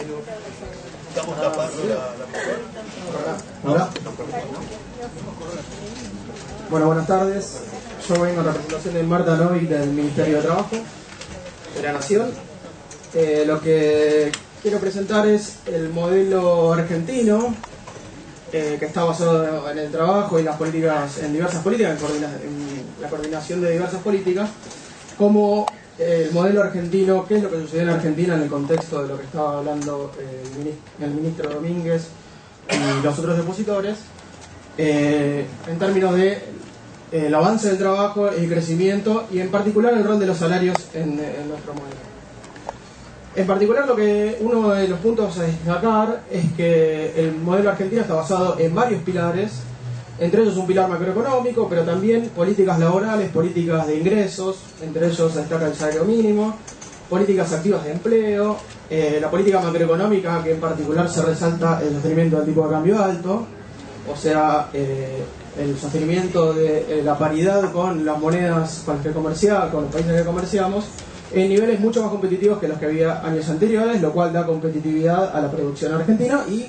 Estamos tapando la Hola. Bueno, buenas tardes. Yo vengo en representación de Marta Novik del Ministerio de Trabajo de la Nación. Lo que quiero presentar es el modelo argentino que está basado en el trabajo y en las políticas, en diversas políticas, en la coordinación de diversas políticas, como el modelo argentino, qué es lo que sucedió en Argentina en el contexto de lo que estaba hablando el ministro Domínguez y los otros depositores, en términos de el avance del trabajo, el crecimiento y en particular el rol de los salarios en nuestro modelo. En particular, uno de los puntos a destacar es que el modelo argentino está basado en varios pilares, entre ellos un pilar macroeconómico, pero también políticas laborales, políticas de ingresos, entre ellos destaca el salario mínimo, políticas activas de empleo, la política macroeconómica, que en particular se resalta el sostenimiento del tipo de cambio alto, o sea, el sostenimiento de la paridad con las monedas con las que con los países que comerciamos, en niveles mucho más competitivos que los que había años anteriores, lo cual da competitividad a la producción argentina y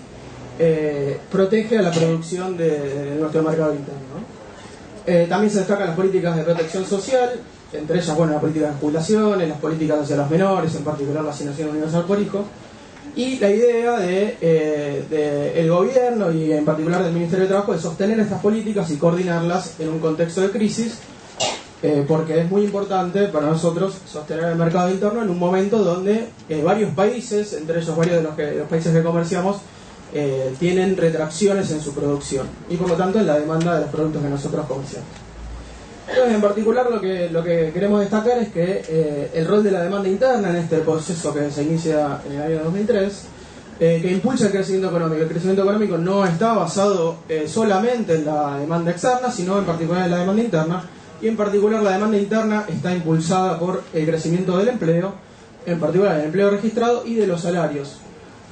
protege a la producción de nuestro mercado interno. También se destacan las políticas de protección social, entre ellas, bueno, las políticas de jubilaciones, las políticas hacia los menores, en particular la asignación universal por hijo, y la idea de el gobierno y en particular del Ministerio de Trabajo de sostener estas políticas y coordinarlas en un contexto de crisis, porque es muy importante para nosotros sostener el mercado interno en un momento donde varios países, entre ellos varios de los países que comerciamos, tienen retracciones en su producción y por lo tanto en la demanda de los productos que nosotros comerciamos. Entonces, en particular lo que queremos destacar es que el rol de la demanda interna en este proceso que se inicia en el año 2003, que impulsa el crecimiento económico. El crecimiento económico no está basado solamente en la demanda externa, sino en particular en la demanda interna, y en particular la demanda interna está impulsada por el crecimiento del empleo, en particular el empleo registrado y de los salarios.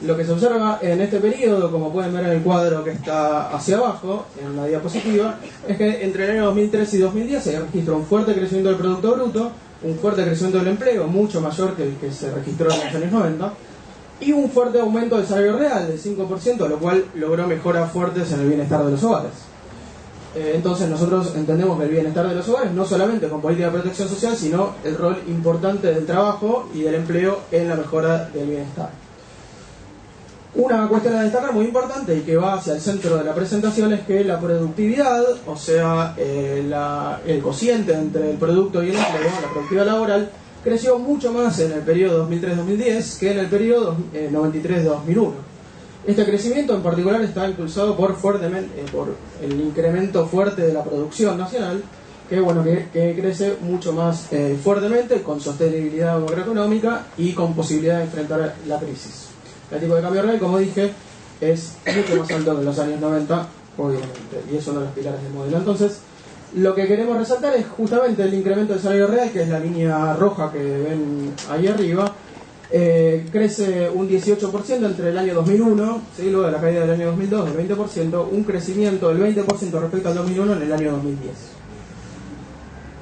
Lo que se observa en este periodo, como pueden ver en el cuadro que está hacia abajo, en la diapositiva, es que entre el año 2003 y 2010 se registra un fuerte crecimiento del Producto Bruto, un fuerte crecimiento del empleo, mucho mayor que el que se registró en los años 90, y un fuerte aumento del salario real del 5%, lo cual logró mejoras fuertes en el bienestar de los hogares. Entonces nosotros entendemos que el bienestar de los hogares no solamente con política de protección social, sino el rol importante del trabajo y del empleo en la mejora del bienestar. Una cuestión a destacar muy importante y que va hacia el centro de la presentación es que la productividad, o sea, el cociente entre el producto y el empleo, la productividad laboral, creció mucho más en el periodo 2003-2010 que en el periodo 93-2001. Este crecimiento en particular está impulsado por el incremento fuerte de la producción nacional, que crece mucho más fuertemente, con sostenibilidad macroeconómica y con posibilidad de enfrentar la crisis. El tipo de cambio real, como dije, es mucho más alto que en los años 90, obviamente, y es uno de los pilares del modelo. Entonces, lo que queremos resaltar es justamente el incremento del salario real, que es la línea roja que ven ahí arriba. Crece un 18% entre el año 2001, ¿sí? Luego de la caída del año 2002 del 20%, un crecimiento del 20% respecto al 2001 en el año 2010.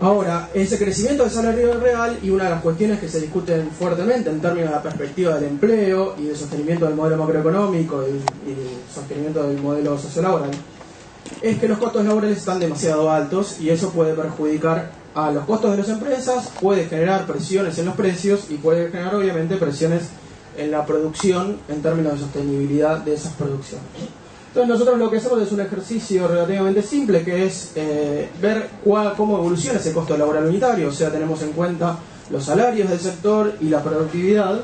Ahora, ese crecimiento del salario real y una de las cuestiones que se discuten fuertemente en términos de la perspectiva del empleo y del sostenimiento del modelo macroeconómico y el sostenimiento del modelo sociolaboral, es que los costos laborales están demasiado altos y eso puede perjudicar a los costos de las empresas, puede generar presiones en los precios y puede generar obviamente presiones en la producción en términos de sostenibilidad de esas producciones. Entonces nosotros lo que hacemos es un ejercicio relativamente simple, que es ver cómo evoluciona ese costo laboral unitario, o sea, tenemos en cuenta los salarios del sector y la productividad.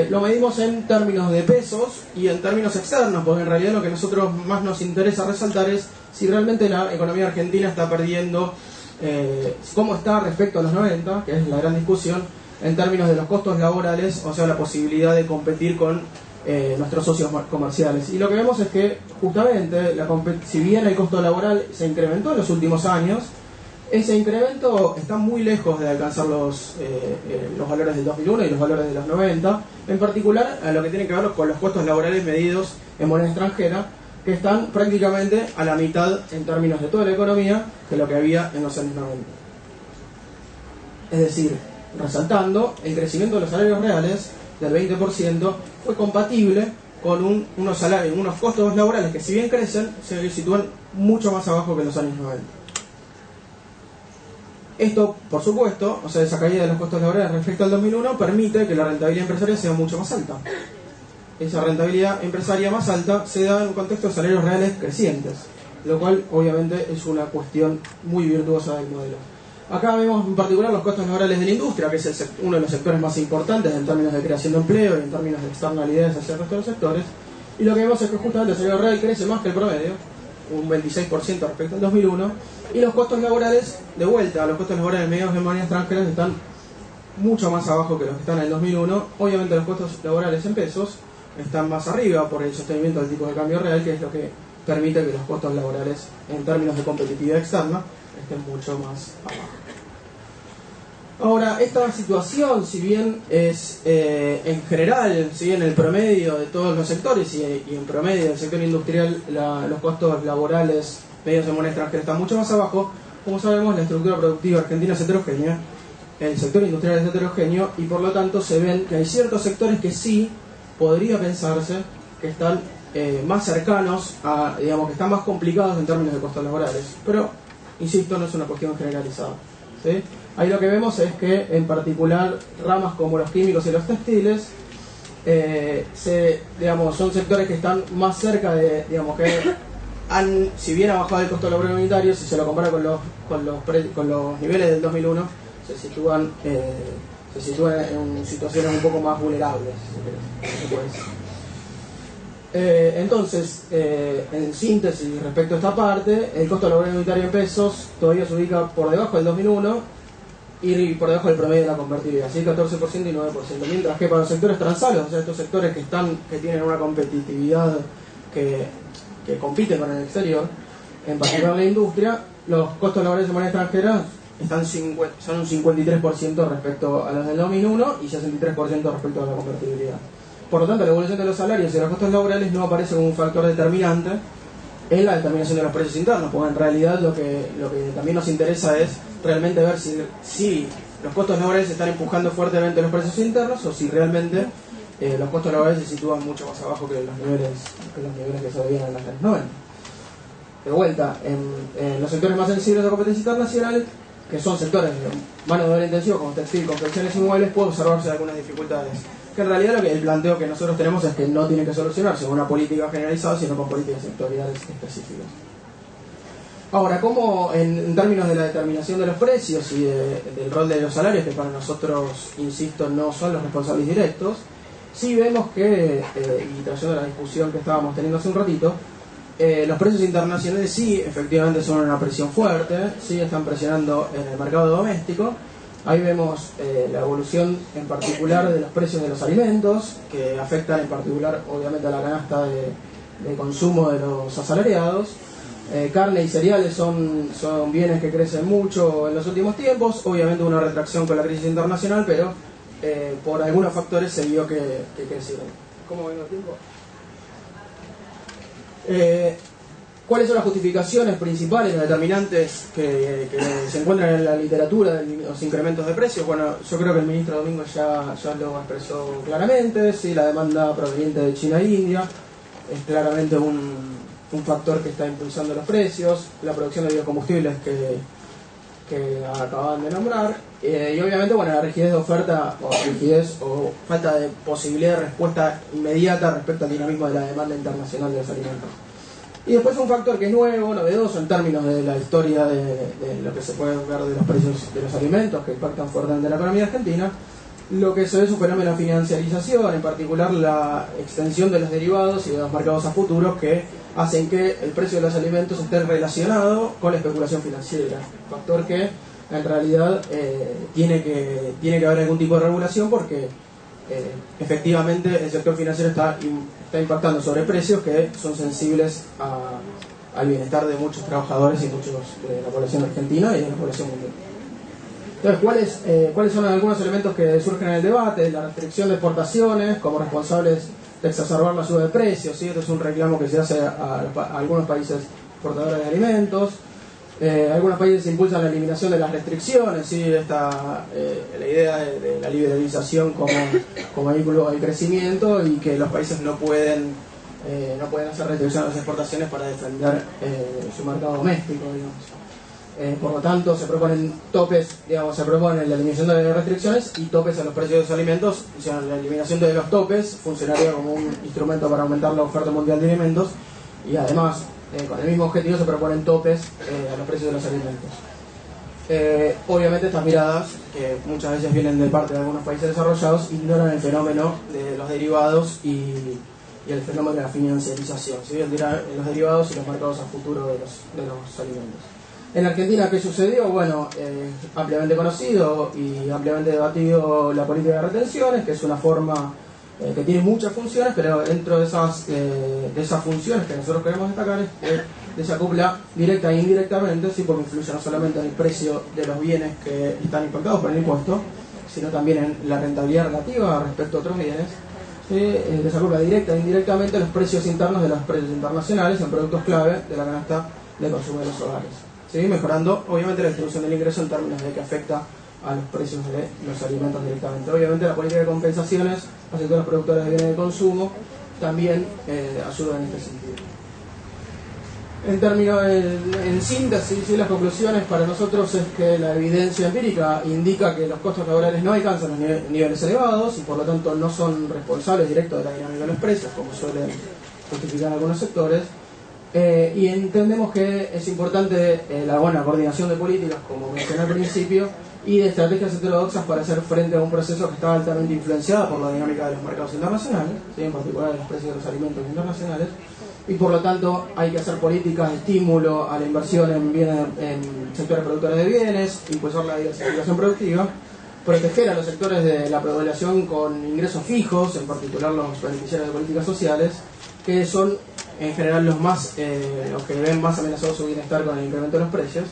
Lo medimos en términos de pesos y en términos externos, porque en realidad lo que a nosotros más nos interesa resaltar es si realmente la economía argentina está perdiendo, cómo está respecto a los 90, que es la gran discusión, en términos de los costos laborales, o sea, la posibilidad de competir con nuestros socios comerciales. Y lo que vemos es que justamente, si bien el costo laboral se incrementó en los últimos años, ese incremento está muy lejos de alcanzar los valores del 2001 y los valores de los 90, en particular a lo que tiene que ver con los costos laborales medidos en moneda extranjera, que están prácticamente a la mitad en términos de toda la economía que lo que había en los años 90. Es decir, resaltando, el crecimiento de los salarios reales del 20% fue compatible con unos salarios, unos costos laborales que, si bien crecen, se sitúan mucho más abajo que en los años 90. Esto, por supuesto, o sea, esa caída de los costos laborales respecto al 2001 permite que la rentabilidad empresarial sea mucho más alta. Esa rentabilidad empresaria más alta se da en un contexto de salarios reales crecientes, lo cual obviamente es una cuestión muy virtuosa del modelo. Acá vemos en particular los costos laborales de la industria, que es uno de los sectores más importantes en términos de creación de empleo y en términos de externalidades hacia el resto de los sectores, y lo que vemos es que justamente el salario real crece más que el promedio, un 26% respecto al 2001, y los costos laborales, de vuelta, los costos laborales medios de moneda extranjera están mucho más abajo que los que están en el 2001. Obviamente los costos laborales en pesos están más arriba por el sostenimiento del tipo de cambio real, que es lo que permite que los costos laborales en términos de competitividad externa estén mucho más abajo. Ahora, esta situación, si bien es en general, si bien el promedio de todos los sectores y en promedio del sector industrial los costos laborales medios de moneda extranjera están mucho más abajo, como sabemos la estructura productiva argentina es heterogénea, el sector industrial es heterogéneo y por lo tanto se ven que hay ciertos sectores que sí podría pensarse que están más cercanos a, digamos, que están más complicados en términos de costos laborales, pero insisto, no es una cuestión generalizada, ¿sí? Ahí lo que vemos es que en particular ramas como los químicos y los textiles digamos, son sectores que están más cerca de, digamos, que si bien ha bajado el costo laboral unitario, si se lo compara con los niveles del 2001, se sitúan en situaciones un poco más vulnerables, si se puede decir. Entonces, en síntesis respecto a esta parte, el costo laboral unitario en pesos todavía se ubica por debajo del 2001 y por debajo del promedio de la convertibilidad, ¿sí? 14% y 9%, mientras que para los sectores transales, o sea, estos sectores que tienen una competitividad que compiten con el exterior, en particular la industria, los costos laborales de moneda extranjera son un 53% respecto a los del 2001 y 63% respecto a la convertibilidad. Por lo tanto, la evolución de los salarios y los costos laborales no aparece como un factor determinante en la determinación de los precios internos, porque en realidad lo que también nos interesa es realmente ver si los costos laborales están empujando fuertemente los precios internos o si realmente los costos laborales se sitúan mucho más abajo que los niveles que se veían en los años 90. De vuelta, en los sectores más sensibles de competencia internacional, que son sectores de mano de obra intensiva como textil, confecciones y muebles, puede observarse algunas dificultades. Que en realidad el planteo que nosotros tenemos es que no tiene que solucionarse con una política generalizada, sino con políticas sectoriales específicas. Ahora, ¿cómo en términos de la determinación de los precios y del rol de los salarios, que para nosotros, insisto, no son los responsables directos, sí vemos que, y trayendo la discusión que estábamos teniendo hace un ratito, los precios internacionales sí efectivamente son una presión fuerte, sí están presionando en el mercado doméstico. Ahí vemos la evolución en particular de los precios de los alimentos, que afectan en particular obviamente a la canasta de consumo de los asalariados. Carne y cereales son bienes que crecen mucho en los últimos tiempos, obviamente una retracción con la crisis internacional, pero por algunos factores se vio que crecieron. ¿Cómo ven el tiempo? ¿Cuáles son las justificaciones principales, los determinantes que se encuentran en la literatura de los incrementos de precios? Bueno, yo creo que el ministro Domingo ya lo expresó claramente. Sí, la demanda proveniente de China e India es claramente un factor que está impulsando los precios, la producción de biocombustibles que acaban de nombrar, y obviamente, bueno, la rigidez de oferta o falta de posibilidad de respuesta inmediata respecto al dinamismo de la demanda internacional de los alimentos. Y después un factor que es nuevo, novedoso en términos de la historia de lo que se puede ver de los precios de los alimentos que impactan fuertemente en la economía argentina, lo que se ve es un fenómeno de financiarización, en particular la extensión de los derivados y de los mercados a futuro que hacen que el precio de los alimentos esté relacionado con la especulación financiera, factor que en realidad tiene que haber algún tipo de regulación porque efectivamente el sector financiero está impactando sobre precios que son sensibles al bienestar de muchos trabajadores y muchos de la población argentina y de la población mundial. Entonces, ¿cuáles son algunos elementos que surgen en el debate? La restricción de exportaciones como responsables de exacerbar la suba de precios, ¿sí? Esto es un reclamo que se hace a algunos países exportadores de alimentos. Algunos países impulsan la eliminación de las restricciones, ¿sí? La idea de la liberalización como vehículo del crecimiento, y que los países no pueden hacer restricciones a las exportaciones para defender su mercado doméstico, digamos. Por lo tanto, se proponen topes, digamos, se propone la eliminación de las restricciones y topes a los precios de los alimentos. O sea, la eliminación de los topes funcionaría como un instrumento para aumentar la oferta mundial de alimentos, y además, con el mismo objetivo, se proponen topes a los precios de los alimentos. Obviamente estas miradas, que muchas veces vienen de parte de algunos países desarrollados, ignoran el fenómeno de los derivados y el fenómeno de la financiarización, ¿sí? Los derivados y los mercados a futuro de los alimentos. En Argentina, ¿qué sucedió? Bueno, ampliamente conocido y ampliamente debatido la política de retenciones, que es una forma que tiene muchas funciones, pero dentro de esas funciones que nosotros queremos destacar es que desacopla directa e indirectamente, sí, porque influye no solamente en el precio de los bienes que están impactados por el impuesto, sino también en la rentabilidad relativa respecto a otros bienes. Desacopla directa e indirectamente los precios internos de los precios internacionales en productos clave de la canasta de consumo de los hogares, ¿sí? Mejorando obviamente la distribución del ingreso en términos de que afecta a los precios de los alimentos directamente. Obviamente la política de compensaciones a sectores productores de bienes de consumo también ayuda en este sentido. En síntesis, ¿sí? Las conclusiones para nosotros es que la evidencia empírica indica que los costos laborales no alcanzan los niveles elevados y por lo tanto no son responsables directos de la dinámica de los precios, como suelen justificar algunos sectores. Y entendemos que es importante la buena coordinación de políticas, como mencioné al principio, y de estrategias heterodoxas para hacer frente a un proceso que está altamente influenciado por la dinámica de los mercados internacionales, ¿sí? En particular de los precios de los alimentos internacionales, y por lo tanto hay que hacer políticas de estímulo a la inversión en sectores productores de bienes, impulsar la diversificación productiva, proteger a los sectores de la población con ingresos fijos, en particular los beneficiarios de políticas sociales, que son en general los que ven más amenazado su bienestar con el incremento de los precios,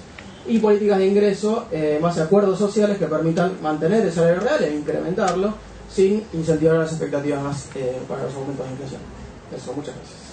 y políticas de ingreso, más acuerdos sociales que permitan mantener el salario real e incrementarlo sin incentivar las expectativas para los aumentos de inflación. Eso, muchas gracias.